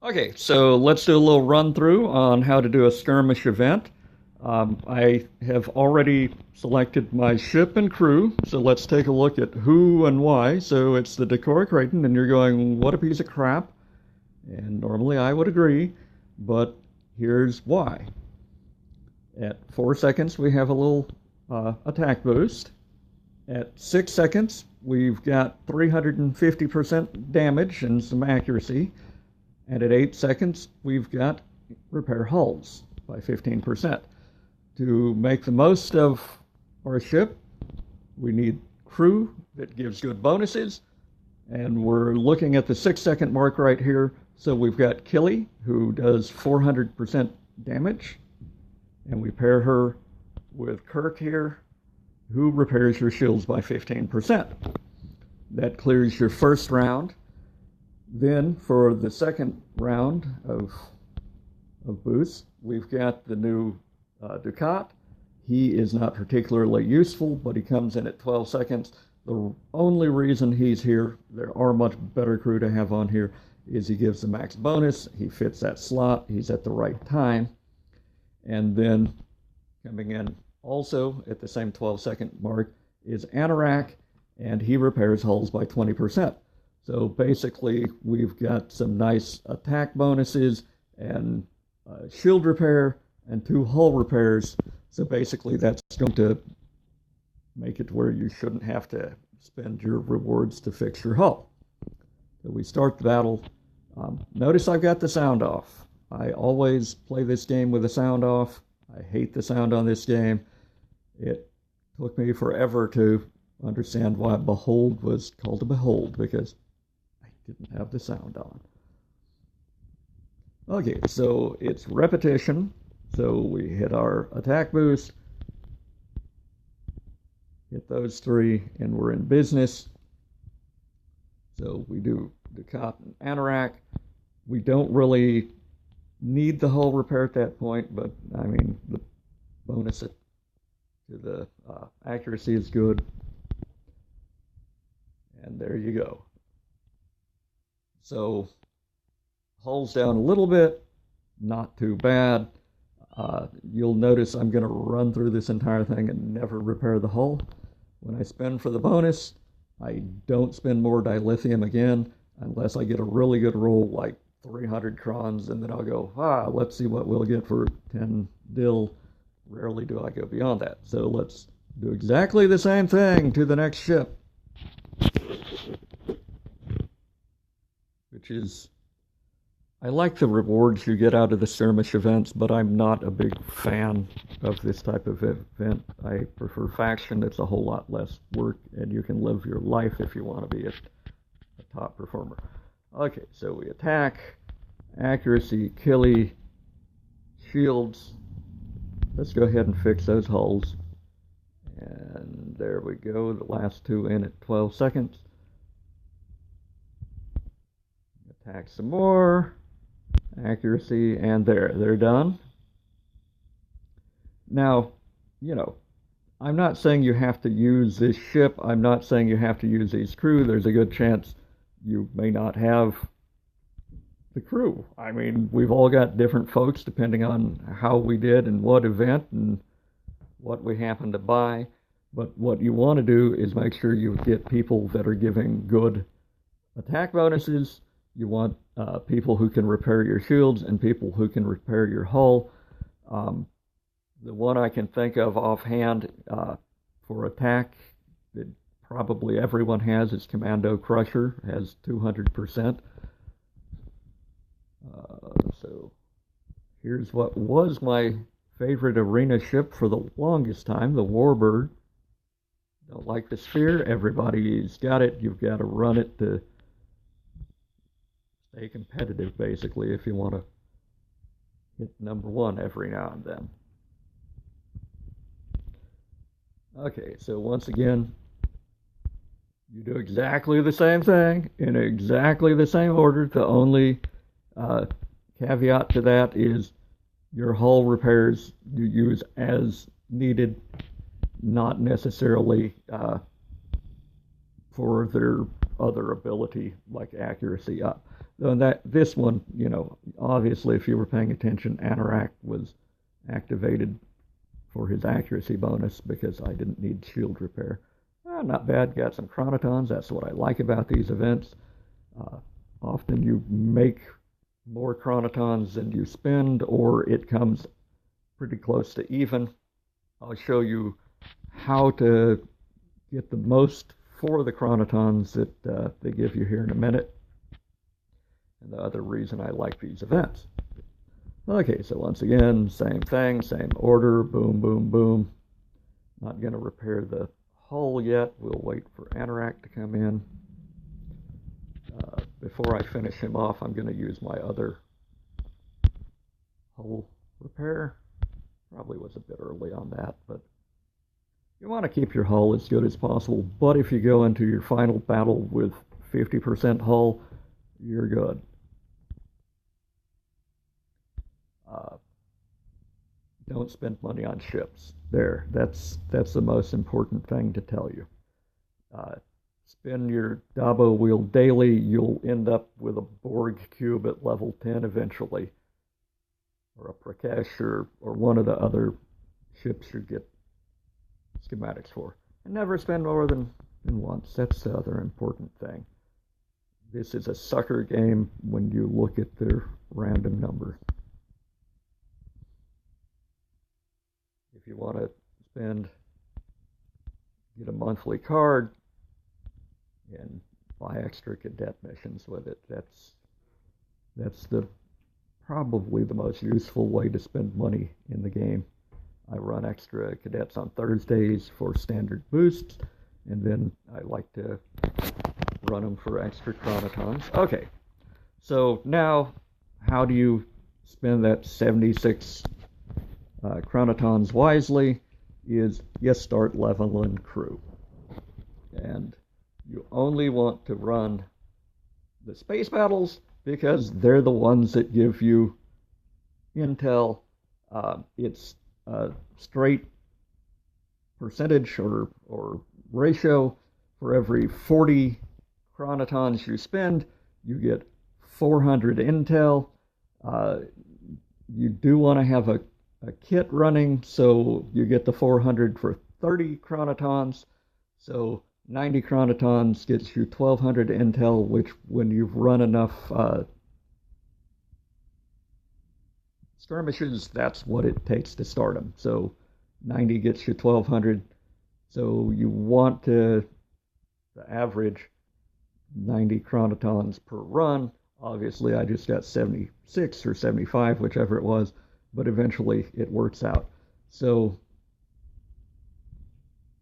Okay, so let's do a little run through on how to do a skirmish event. I have already selected my ship and crew, so let's take a look at who and why. So it's the Decoy Chroniton, and you're going, what a piece of crap. And normally I would agree, but here's why. At 4 seconds, we have a little attack boost. At 6 seconds, we've got 350% damage and some accuracy. And at 8 seconds, we've got repair hulls by 15%. To make the most of our ship, we need crew that gives good bonuses. And we're looking at the 6-second mark right here. So we've got Killy, who does 400% damage. And we pair her with Kirk here, who repairs your shields by 15%. That clears your first round. Then for the second round of boosts, we've got the new Ducat. He is not particularly useful, but he comes in at 12 seconds. The only reason he's here, there are much better crew to have on here, is he gives the max bonus. He fits that slot. He's at the right time. And then coming in also at the same 12-second mark is Anorak, and he repairs hulls by 20%. So basically, we've got some nice attack bonuses and shield repair and 2 hull repairs. So basically, that's going to make it where you shouldn't have to spend your rewards to fix your hull. So we start the battle. Notice I've got the sound off. I always play this game with the sound off. I hate the sound on this game. It took me forever to understand why Behold was called a Behold, because I didn't have the sound on. Okay, so it's repetition. So we hit our attack boost, hit those 3, and we're in business. So we do Ducat and Anorak. We don't really need the hull repair at that point, but I mean, the bonus to the accuracy is good. And there you go. So hull's down a little bit, not too bad. You'll notice I'm going to run through this entire thing and never repair the hull. When I spend for the bonus, I don't spend more dilithium again unless I get a really good roll like 300 crons, and then I'll go, let's see what we'll get for 10 dill. Rarely do I go beyond that. So let's do exactly the same thing to the next ship, which is, I like the rewards you get out of the skirmish events, but I'm not a big fan of this type of event. I prefer faction. It's a whole lot less work, and you can live your life if you want to be a top performer. Okay, so we attack, accuracy, killy, shields. Let's go ahead and fix those hulls. And there we go, the last 2 in at 12 seconds. Attack some more, accuracy, and they're done. Now, I'm not saying you have to use this ship. I'm not saying you have to use these crew. There's a good chance you may not have the crew. I mean, we've all got different folks depending on how we did and what event and what we happen to buy. But what you want to do is make sure you get people that are giving good attack bonuses. You want people who can repair your shields and people who can repair your hull. The one I can think of offhand for attack that probably everyone has is Commando Crusher, has 200%. So here's what was my favorite arena ship for the longest time, the Warbird. Don't like the sphere. Everybody's got it. You've got to run it to stay competitive, basically, if you want to hit number 1 every now and then. Okay, so once again, you do exactly the same thing in exactly the same order. The only caveat to that is your hull repairs you use as needed, not necessarily for their other ability like accuracy up. Though this one, obviously if you were paying attention, Anorak was activated for his accuracy bonus because I didn't need shield repair. Not bad, got some Chronitons. That's what I like about these events. Often you make more Chronitons than you spend, or it comes pretty close to even. I'll show you how to get the most for the Chronitons that they give you here in a minute, and the other reason I like these events. Okay, so once again, same thing, same order, boom, boom, boom. Not going to repair the hull yet. We'll wait for Anorak to come in. Before I finish him off, I'm going to use my other hull repair. Probably was a bit early on that, but you want to keep your hull as good as possible. But if you go into your final battle with 50% hull, you're good. Don't spend money on ships. That's the most important thing to tell you. Spin your Dabo wheel daily, you'll end up with a Borg cube at level 10 eventually, or a Prakesh, or one of the other ships you get schematics for. And never spend more than once. That's the other important thing. This is a sucker game when you look at their random number. If you want to get a monthly card and buy extra cadet missions with it, that's probably the most useful way to spend money in the game. I run extra cadets on Thursdays for standard boosts, and then I like to run them for extra Chronitons. Okay, so now how do you spend that 76 Chronitons wisely? Is you start leveling crew. And you only want to run the space battles because they're the ones that give you intel. It's a straight percentage or ratio. For every 40 Chronitons you spend, you get 400 intel. You do want to have a kit running, so you get the 400 for 30 Chronitons. So 90 Chronitons gets you 1200 intel, which when you've run enough skirmishes, that's what it takes to start them. So 90 gets you 1200. So you want to average 90 Chronitons per run. Obviously, I just got 76 or 75, whichever it was, but eventually it works out. So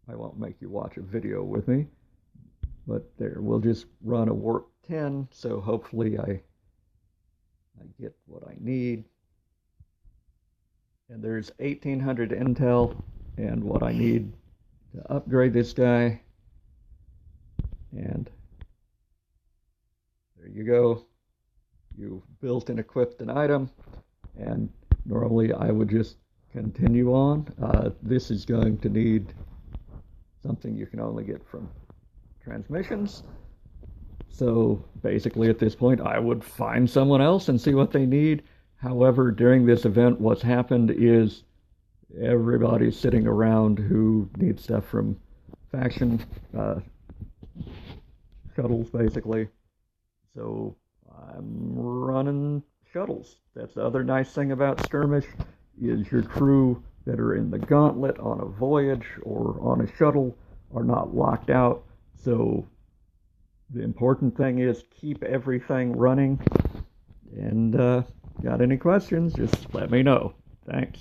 I won't make you watch a video with me, but there, we'll just run a warp 10, so hopefully I get what I need. And there's 1800 intel and what I need to upgrade this guy. And there you go. You've built and equipped an item, and normally I would just continue on. This is going to need something you can only get from transmissions. So basically at this point I would find someone else and see what they need. However, during this event what's happened is everybody's sitting around who needs stuff from faction shuttles basically. So I'm running shuttles. That's the other nice thing about Skirmish, is your crew that are in the gauntlet on a voyage or on a shuttle are not locked out. So the important thing is keep everything running. And got any questions, just let me know. Thanks.